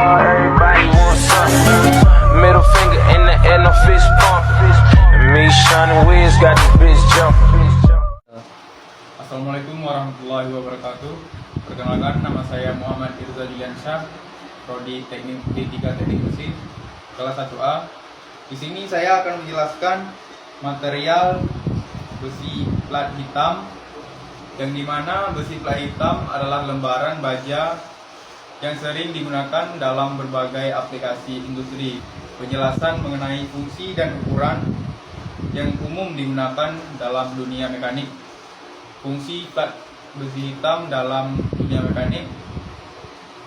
Everybody wants some. Middle finger in the air, no fist pump. And me, Sean Wiz, got this bitch jump. Assalamualaikum warahmatullahi wabarakatuh. Perkenalkan, nama saya Muhammad Irza Dilansyah, Prodi Teknik D3 Teknik Mesin, kelas 1A. Di sini saya akan menjelaskan material besi plat hitam, yang dimana besi plat hitam adalah lembaran baja yang sering digunakan dalam berbagai aplikasi industri. Penjelasan mengenai fungsi dan ukuran yang umum digunakan dalam dunia mekanik. Fungsi plat besi hitam dalam dunia mekanik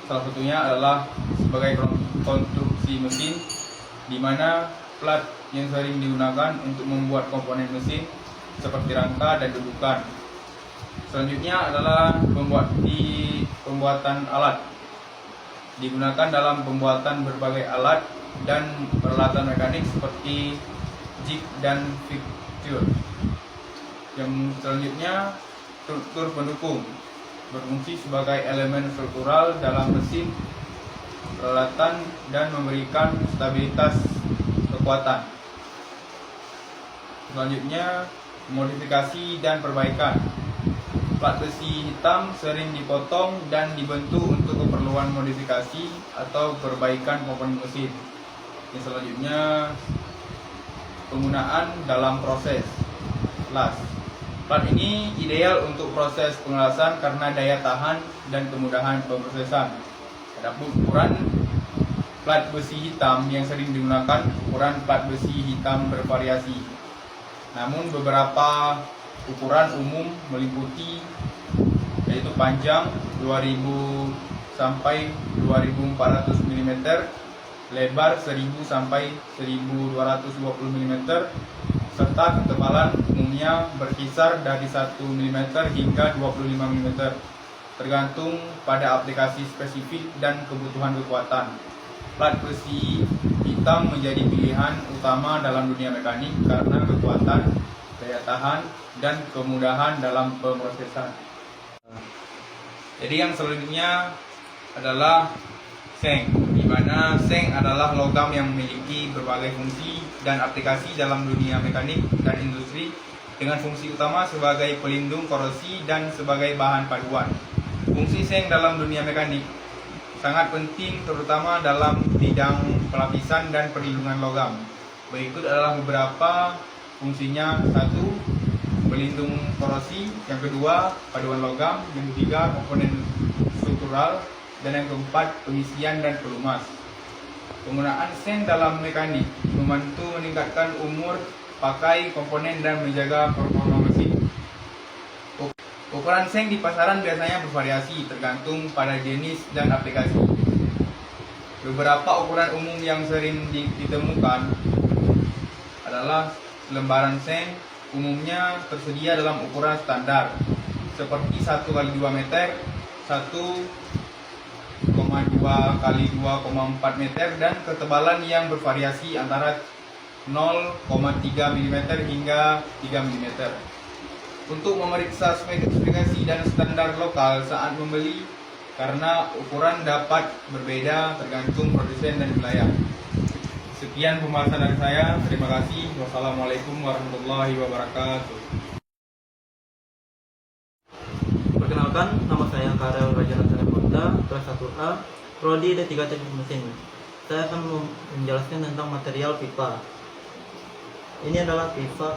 salah satunya adalah sebagai konstruksi mesin, di mana plat yang sering digunakan untuk membuat komponen mesin seperti rangka dan dudukan. Selanjutnya adalah pembuatan alat. Digunakan dalam pembuatan berbagai alat dan peralatan mekanik seperti jig dan fixture. Yang selanjutnya, struktur pendukung berfungsi sebagai elemen struktural dalam mesin, peralatan, dan memberikan stabilitas kekuatan. Selanjutnya, modifikasi dan perbaikan. Plat besi hitam sering dipotong dan dibentuk untuk keperluan modifikasi atau perbaikan komponen mesin. Yang selanjutnya, penggunaan dalam proses las. Plat ini ideal untuk proses pengelasan karena daya tahan dan kemudahan pemrosesan. Adapun ukuran plat besi hitam yang sering digunakan, ukuran plat besi hitam bervariasi. Namun beberapa ukuran umum meliputi yaitu panjang 2000 sampai 2400 mm, lebar 1000 sampai 1220 mm, serta ketebalan umumnya berkisar dari 1 mm hingga 25 mm, tergantung pada aplikasi spesifik dan kebutuhan kekuatan. Plat besi hitam menjadi pilihan utama dalam dunia mekanik karena kekuatan, daya tahan, dan kemudahan dalam pemrosesan. Jadi yang selanjutnya adalah seng, di mana seng adalah logam yang memiliki berbagai fungsi dan aplikasi dalam dunia mekanik dan industri, dengan fungsi utama sebagai pelindung korosi dan sebagai bahan paduan. Fungsi seng dalam dunia mekanik sangat penting, terutama dalam bidang pelapisan dan perlindungan logam. Berikut adalah beberapa fungsinya. 1. Pelindung korosi. Yang kedua, paduan logam. Yang ketiga, komponen struktural. Dan yang keempat, pengisian dan pelumas. Penggunaan seng dalam mekanik membantu meningkatkan umur pakai komponen dan menjaga performa mesin. Ukuran seng di pasaran biasanya bervariasi tergantung pada jenis dan aplikasi. Beberapa ukuran umum yang sering ditemukan adalah lembaran seng. Umumnya tersedia dalam ukuran standar seperti 1x2 meter, 1,2x2,4 meter, dan ketebalan yang bervariasi antara 0,3 mm hingga 3 mm. Untuk memeriksa spesifikasi dan standar lokal saat membeli, karena ukuran dapat berbeda tergantung produsen dan wilayah. Sekian pembahasan dari saya. Terima kasih. Wassalamualaikum warahmatullahi wabarakatuh. Perkenalkan, nama saya Karel Raja Ponda, kelas 1A, Prodi D3 Teknik Mesin. Saya akan menjelaskan tentang material pipa. Ini adalah pipa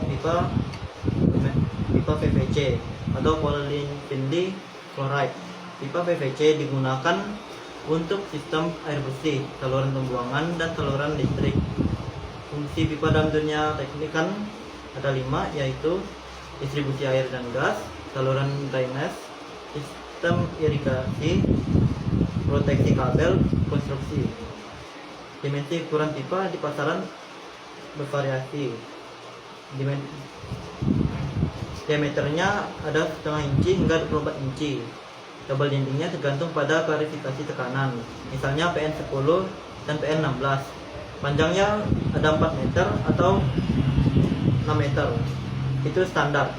PVC atau polyvinyl chloride. Pipa PVC digunakan untuk sistem air bersih, saluran pembuangan, dan saluran listrik. Fungsi pipa dalam dunia teknik kan ada 5, yaitu distribusi air dan gas, saluran drainase, sistem irigasi, proteksi kabel, konstruksi. Dimensi ukuran pipa di pasaran bervariasi. Diameternya ada setengah inci hingga 24 inci. Double dindingnya tergantung pada klarifikasi tekanan, misalnya PN10 dan PN16. Panjangnya ada 4 meter atau 6 meter, itu standar.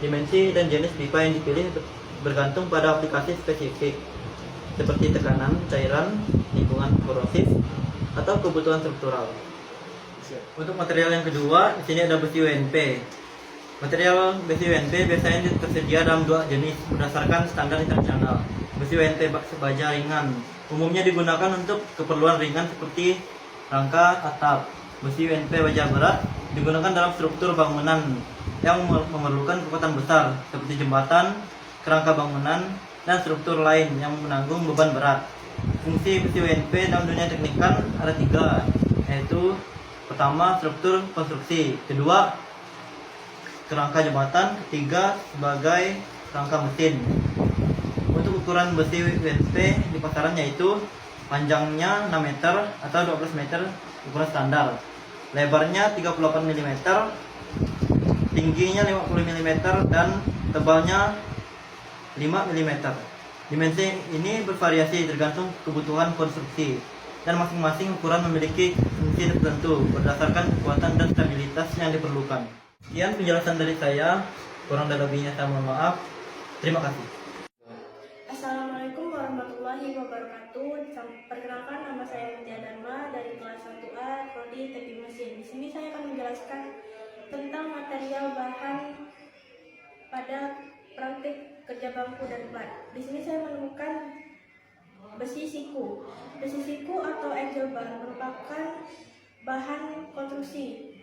Dimensi dan jenis pipa yang dipilih bergantung pada aplikasi spesifik. seperti tekanan, cairan, lingkungan korosif, atau kebutuhan struktural. Untuk material yang kedua, di sini ada besi UNP. Material besi UNP biasanya tersedia dalam dua jenis berdasarkan standar internasional. Besi UNP baja ringan umumnya digunakan untuk keperluan ringan seperti rangka atap. Besi UNP baja berat digunakan dalam struktur bangunan yang memerlukan kekuatan besar seperti jembatan, kerangka bangunan, dan struktur lain yang menanggung beban berat. Fungsi besi UNP dalam dunia teknikan ada 3, yaitu pertama struktur konstruksi, kedua kerangka jembatan, ketiga sebagai rangka mesin. Untuk ukuran besi UNP di pasaran yaitu panjangnya 6 meter atau 12 meter ukuran standar, lebarnya 38 mm, tingginya 50 mm, dan tebalnya 5 mm. Dimensi ini bervariasi tergantung kebutuhan konstruksi, dan masing-masing ukuran memiliki fungsi tertentu berdasarkan kekuatan dan stabilitas yang diperlukan. Sekian penjelasan dari saya, kurang dan lebihnya saya mohon maaf. Terima kasih. Assalamualaikum warahmatullahi wabarakatuh. Perkenalkan, nama saya Mutia Dharma dari kelas 1A Prodi Teknik Mesin. Di sini saya akan menjelaskan tentang material bahan pada praktik kerja bangku dan plat. Di sini saya menemukan besi siku. Besi siku atau angel bar merupakan bahan konstruksi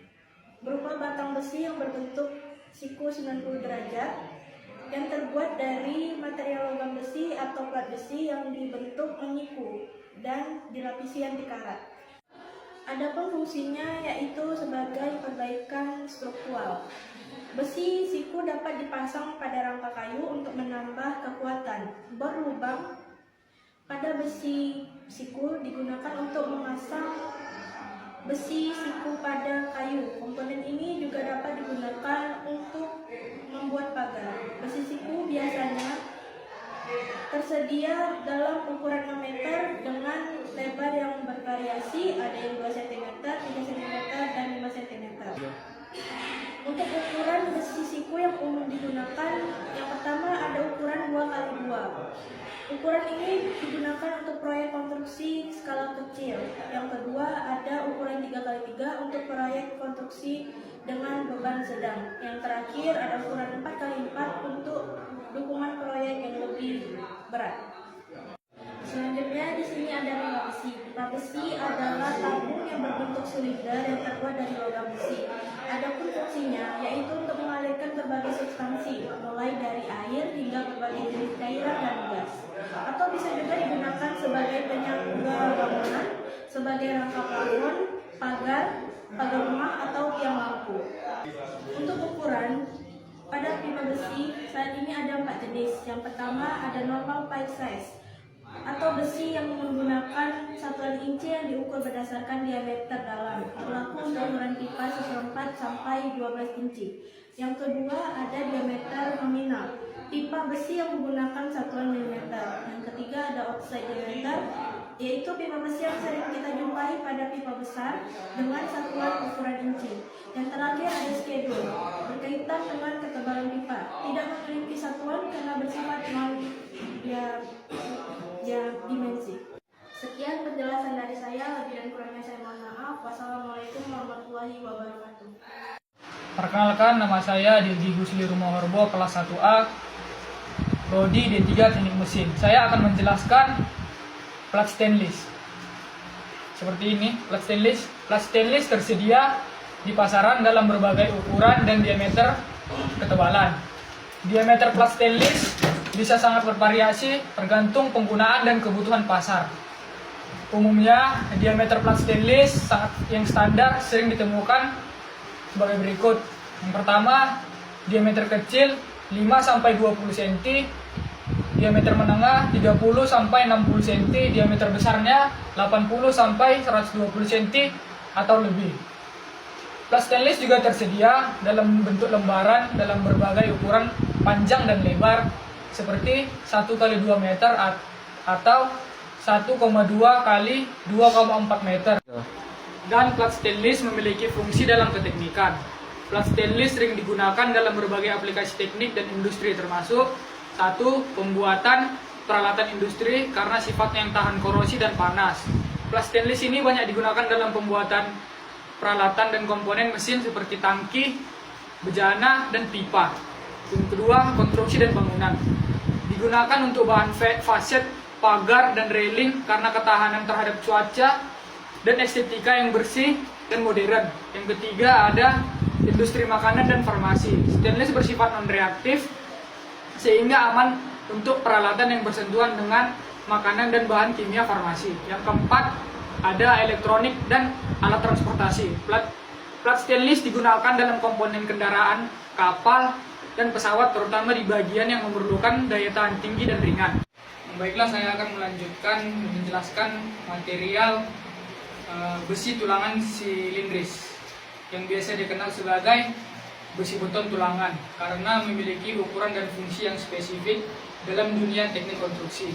berupa batang besi yang berbentuk siku 90 derajat yang terbuat dari material logam besi atau plat besi yang dibentuk menyiku dan dilapisi anti karat. Adapun fungsinya yaitu sebagai perbaikan struktural. Besi siku dapat dipasang pada rangka kayu untuk menambah kekuatan. Berlubang pada besi siku digunakan untuk memasang besi siku pada kayu. Komponen ini juga dapat digunakan untuk membuat pagar. Besi siku biasanya tersedia dalam ukuran 6 meter dengan lebar yang bervariasi, ada yang 2 cm, 3 cm, dan 5 cm. Untuk ukuran besi siku yang umum digunakan, yang pertama ada ukuran 2x2. Ukuran ini digunakan untuk proyek konstruksi skala kecil. Yang kedua ada ukuran 3x3 untuk proyek konstruksi dengan beban sedang. Yang terakhir ada ukuran 4x4 untuk dukungan proyek yang lebih berat. Selanjutnya di sini ada pipa besi. Pipa besi adalah tabung yang berbentuk silinder yang terbuat dari logam besi. Adapun fungsinya yaitu untuk mengalirkan berbagai substansi, mulai dari air hingga berbagai jenis cairan dan gas. Atau bisa juga digunakan sebagai penyangga bangunan, sebagai rangka plafon, pagar rumah atau tiang lampu. Untuk ukuran pada pipa besi saat ini ada 4 jenis. Yang pertama ada normal pipe size atau besi yang menggunakan satuan inci yang diukur berdasarkan diameter dalam, berlaku untuk ukuran pipa 1/4 sampai 12 inci. Yang kedua ada diameter nominal, pipa besi yang menggunakan satuan milimeter. Yang ketiga ada offset diameter, yaitu pipa besi yang sering kita jumpai pada pipa besar dengan satuan ukuran inci. Yang terakhir ada schedule, berkaitan dengan ketebalan pipa, tidak memiliki satuan karena bersifat dimensi. Sekian penjelasan dari saya, lebih dan kurangnya saya mohon maaf. Wassalamualaikum warahmatullahi wabarakatuh. Perkenalkan, nama saya Dirgi Gusli Rumohorbo, kelas 1A, Prodi D3 Teknik Mesin. Saya akan menjelaskan plat stainless. Seperti ini, plat stainless. Plat stainless tersedia di pasaran dalam berbagai ukuran dan diameter ketebalan. Diameter plat stainless bisa sangat bervariasi tergantung penggunaan dan kebutuhan pasar. Umumnya, diameter plat stainless yang standar sering ditemukan sebagai berikut. Yang pertama, diameter kecil 5-20 cm, diameter menengah 30-60 cm, diameter besarnya 80-120 cm atau lebih. Plat stainless juga tersedia dalam bentuk lembaran dalam berbagai ukuran panjang dan lebar, seperti 1x2 meter atau 1,2 x 2,4 meter. Dan plat stainless memiliki fungsi dalam keteknikan. Plat stainless sering digunakan dalam berbagai aplikasi teknik dan industri, termasuk 1. Pembuatan peralatan industri karena sifatnya yang tahan korosi dan panas. Plat stainless ini banyak digunakan dalam pembuatan peralatan dan komponen mesin seperti tangki, bejana, dan pipa. Yang kedua, konstruksi dan bangunan. Digunakan untuk bahan faset, pagar, dan railing karena ketahanan terhadap cuaca dan estetika yang bersih dan modern. Yang ketiga ada industri makanan dan farmasi. Stainless bersifat non-reaktif sehingga aman untuk peralatan yang bersentuhan dengan makanan dan bahan kimia farmasi. Yang keempat ada elektronik dan alat transportasi. Plat stainless digunakan dalam komponen kendaraan, kapal, dan pesawat terutama di bagian yang memerlukan daya tahan tinggi dan ringan. Baiklah, saya akan melanjutkan menjelaskan material besi tulangan silindris yang biasa dikenal sebagai besi beton tulangan karena memiliki ukuran dan fungsi yang spesifik dalam dunia teknik konstruksi.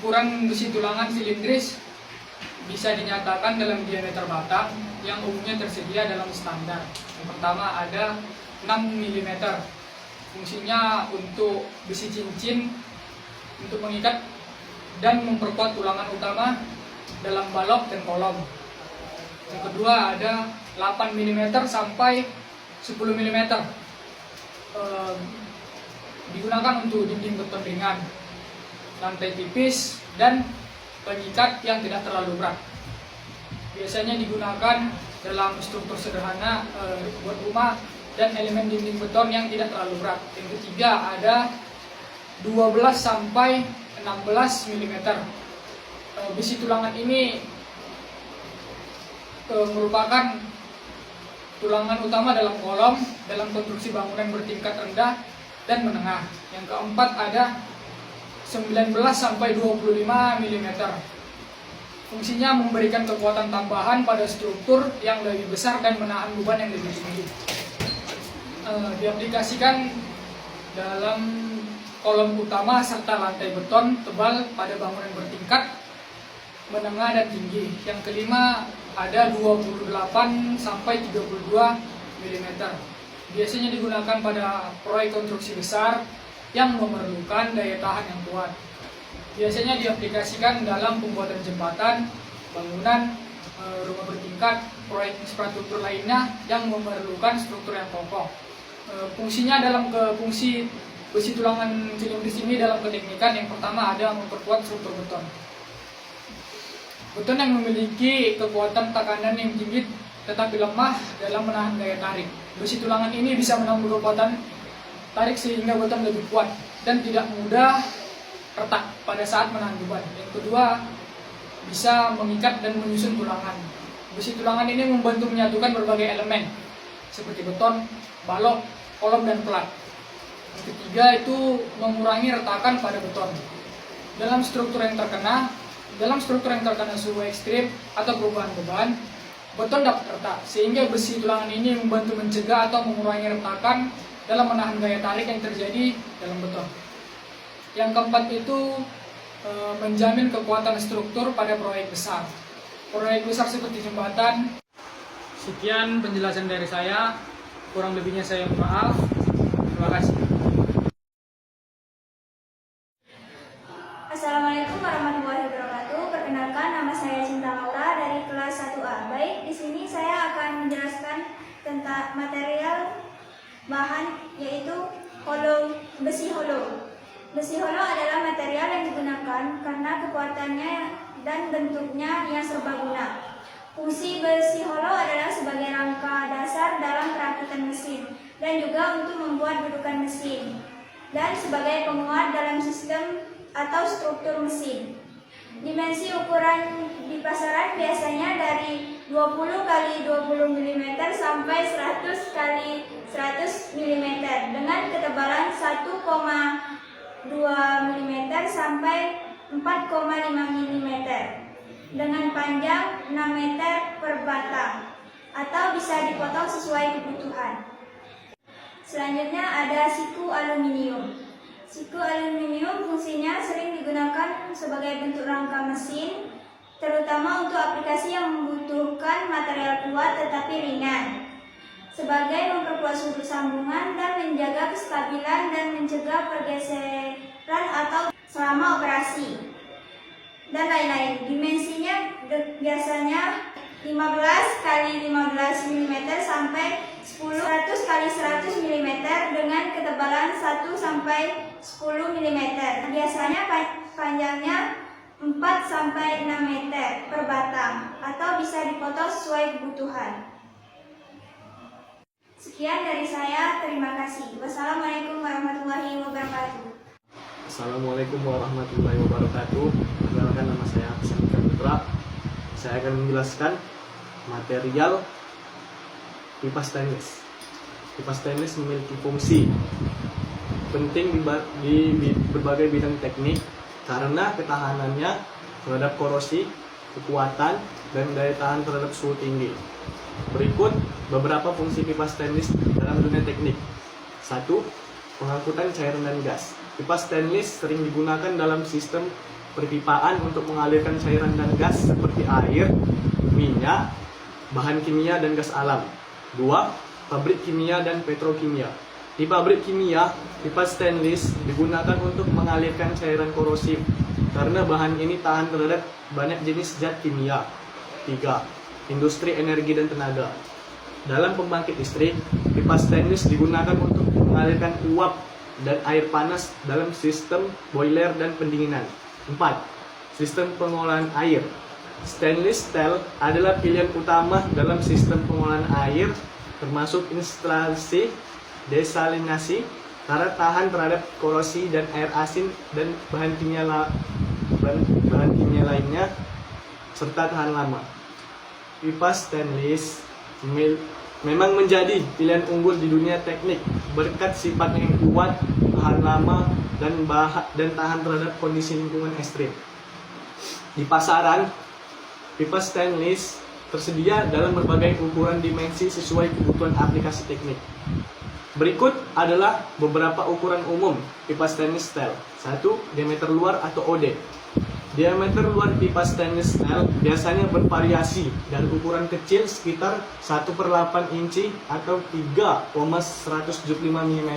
Ukuran besi tulangan silindris bisa dinyatakan dalam diameter batang yang umumnya tersedia dalam standar. Yang pertama ada 6 mm. Fungsinya untuk besi cincin untuk mengikat dan memperkuat tulangan utama dalam balok dan kolom. Yang kedua ada 8 mm sampai 10 mm. Digunakan untuk dinding beton ringan, lantai tipis, dan pengikat yang tidak terlalu berat. Biasanya digunakan dalam struktur sederhana buat rumah dan elemen dinding beton yang tidak terlalu berat. Yang ketiga ada 12 sampai 16 mm. Besi tulangan ini merupakan tulangan utama dalam kolom dalam konstruksi bangunan bertingkat rendah dan menengah. Yang keempat ada 19 sampai 25 mm. Fungsinya memberikan kekuatan tambahan pada struktur yang lebih besar dan menahan beban yang lebih tinggi. Diaplikasikan dalam kolom utama serta lantai beton tebal pada bangunan bertingkat, menengah, dan tinggi. Yang kelima ada 28 sampai 32 mm. Biasanya digunakan pada proyek konstruksi besar yang memerlukan daya tahan yang kuat. Biasanya diaplikasikan dalam pembuatan jembatan, bangunan, rumah bertingkat, proyek infrastruktur lainnya yang memerlukan struktur yang kokoh. Fungsinya dalam fungsi besi tulangan silindris ini dalam keteknikan yang pertama ada memperkuat struktur beton. Beton yang memiliki kekuatan tekanan yang tinggi tetapi lemah dalam menahan daya tarik. Besi tulangan ini bisa menampung kekuatan tarik sehingga beton lebih kuat dan tidak mudah retak pada saat menahan beban. Yang kedua, bisa mengikat dan menyusun tulangan. Besi tulangan ini membantu menyatukan berbagai elemen seperti beton, balok, kolom, dan plat. Yang ketiga itu mengurangi retakan pada beton. Dalam struktur yang terkena suhu ekstrim atau perubahan beban, beton dapat retak, sehingga besi tulangan ini membantu mencegah atau mengurangi retakan dalam menahan gaya tarik yang terjadi dalam beton. Yang keempat itu menjamin kekuatan struktur pada proyek besar. Proyek besar seperti jembatan. Sekian penjelasan dari saya, kurang lebihnya saya maaf. Terima kasih. Assalamualaikum warahmatullahi wabarakatuh. Perkenalkan, nama saya Cinta Laura dari kelas 1A. Baik, di sini saya akan menjelaskan tentang material bahan yaitu besi hollow. Besi hollow adalah material yang digunakan karena kekuatannya dan bentuknya yang serbaguna. Fungsi besi hollow adalah sebagai rangka dasar dalam perakitan mesin dan juga untuk membuat dudukan mesin dan sebagai penguat dalam sistem atau struktur mesin. Dimensi ukuran di pasaran biasanya dari 20 x 20 mm sampai 100 x 100 mm dengan ketebalan 1,2 mm sampai 4,5 mm dengan panjang 6 meter per batang atau bisa dipotong sesuai kebutuhan. Selanjutnya ada siku aluminium. Siku aluminium fungsinya sering digunakan sebagai bentuk rangka mesin, terutama untuk aplikasi yang membutuhkan material kuat tetapi ringan. sebagai memperkuat sumber sambungan dan menjaga kestabilan dan mencegah pergeseran atau selama operasi dan lain-lain. Dimensinya biasanya 15 x 15 mm sampai 100 x 100 mm dengan ketebalan 1 sampai 10 mm. Biasanya panjangnya 4 sampai 6 meter per batang atau bisa dipotong sesuai kebutuhan. Sekian dari saya, terima kasih. Wassalamualaikum warahmatullahi wabarakatuh. Assalamualaikum warahmatullahi wabarakatuh. Perkenalkan, nama saya Hasan Putra. Saya akan menjelaskan material pipa stainless. Pipa stainless memiliki fungsi penting di berbagai bidang teknik karena ketahanannya terhadap korosi, kekuatan, dan daya tahan terhadap suhu tinggi. Berikut beberapa fungsi pipa stainless dalam dunia teknik. 1. Pengangkutan cairan dan gas. Pipa stainless sering digunakan dalam sistem perpipaan untuk mengalirkan cairan dan gas seperti air, minyak, bahan kimia, dan gas alam. 2. Pabrik kimia dan petrokimia. Di pabrik kimia, pipa stainless digunakan untuk mengalirkan cairan korosif karena bahan ini tahan terhadap banyak jenis zat kimia. 3. Industri energi dan tenaga. Dalam pembangkit listrik, pipa stainless digunakan untuk mengalirkan uap dan air panas dalam sistem boiler dan pendinginan. 4. Sistem pengolahan air. Stainless steel adalah pilihan utama dalam sistem pengolahan air, termasuk instalasi desalinasi, karena tahan terhadap korosi dan air asin dan bahan kimia lainnya, serta tahan lama. Pipa stainless memang menjadi pilihan unggul di dunia teknik berkat sifatnya yang kuat, tahan lama, dan tahan terhadap kondisi lingkungan ekstrim. Di pasaran, pipa stainless tersedia dalam berbagai ukuran dimensi sesuai kebutuhan aplikasi teknik. Berikut adalah beberapa ukuran umum pipa stainless steel. 1. Diameter luar atau OD. Diameter luar pipa stainless steel biasanya bervariasi dari ukuran kecil sekitar 1/8 inci atau 3,175 mm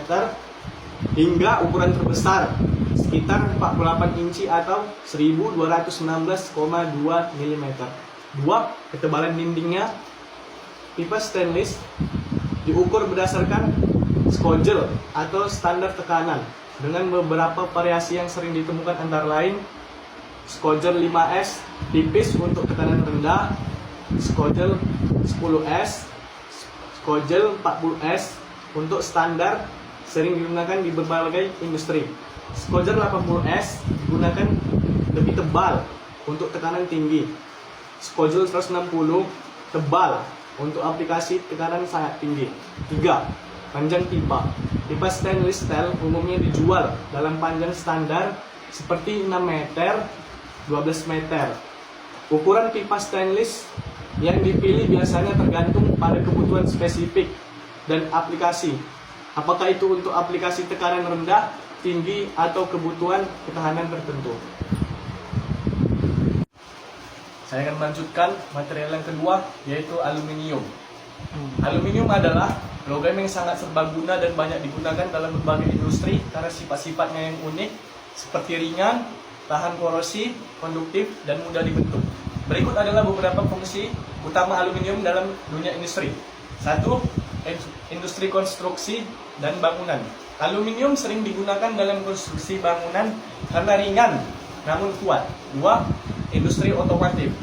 hingga ukuran terbesar sekitar 48 inci atau 1216,2 mm. 2. Ketebalan dindingnya. Pipa stainless diukur berdasarkan skojel atau standar tekanan dengan beberapa variasi yang sering ditemukan antara lain skojel 5S tipis untuk tekanan rendah, skojel 10S, skojel 40S untuk standar sering digunakan di berbagai industri. Skojel 80S digunakan lebih tebal untuk tekanan tinggi. Skojel 160 tebal untuk aplikasi tekanan sangat tinggi. 3. Panjang pipa. Pipa stainless steel umumnya dijual dalam panjang standar seperti 6 meter, 12 meter. Ukuran pipa stainless yang dipilih biasanya tergantung pada kebutuhan spesifik dan aplikasi. Apakah itu untuk aplikasi tekanan rendah, tinggi, atau kebutuhan ketahanan tertentu. Saya akan melanjutkan material yang kedua, yaitu aluminium. Aluminium adalah logam yang sangat serbaguna dan banyak digunakan dalam berbagai industri karena sifat-sifatnya yang unik seperti ringan, tahan korosi, konduktif, dan mudah dibentuk. Berikut adalah beberapa fungsi utama aluminium dalam dunia industri. 1. Industri konstruksi dan bangunan. Aluminium sering digunakan dalam konstruksi bangunan karena ringan namun kuat. 2. Industri otomotif.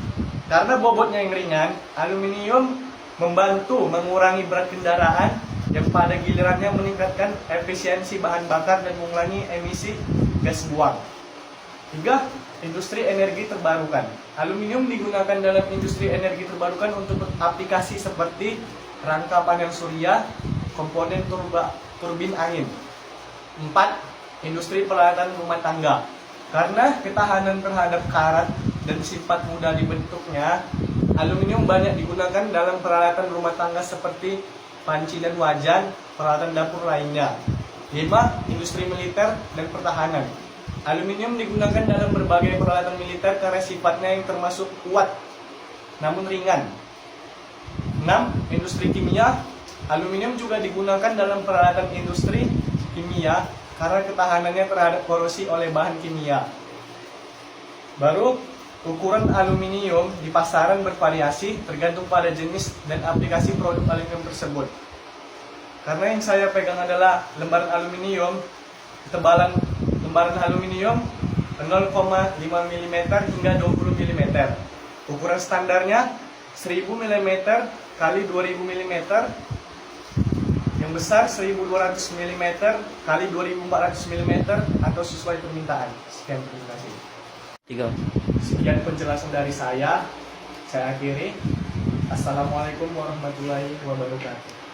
Karena bobotnya yang ringan, aluminium membantu mengurangi berat kendaraan yang pada gilirannya meningkatkan efisiensi bahan bakar dan mengurangi emisi gas buang. 3. Industri energi terbarukan. Aluminium digunakan dalam industri energi terbarukan untuk aplikasi seperti rangka panel surya, komponen turbin angin. 4. Industri peralatan rumah tangga. Karena ketahanan terhadap karat dan sifat mudah dibentuknya, aluminium banyak digunakan dalam peralatan rumah tangga seperti panci dan wajan, peralatan dapur lainnya. 5. Industri militer dan pertahanan. Aluminium digunakan dalam berbagai peralatan militer karena sifatnya yang termasuk kuat namun ringan. 6. Industri kimia. Aluminium juga digunakan dalam peralatan industri kimia karena ketahanannya terhadap korosi oleh bahan kimia. Baru, ukuran aluminium di pasaran bervariasi tergantung pada jenis dan aplikasi produk aluminium tersebut. Karena yang saya pegang adalah lembaran aluminium, ketebalan lembaran aluminium 0,5 mm hingga 20 mm. Ukuran standarnya 1000 mm kali 2000 mm. Yang besar 1200 mm kali 2400 mm atau sesuai permintaan. Sekian, terima kasih. Sekian penjelasan dari saya akhiri. Assalamualaikum warahmatullahi wabarakatuh.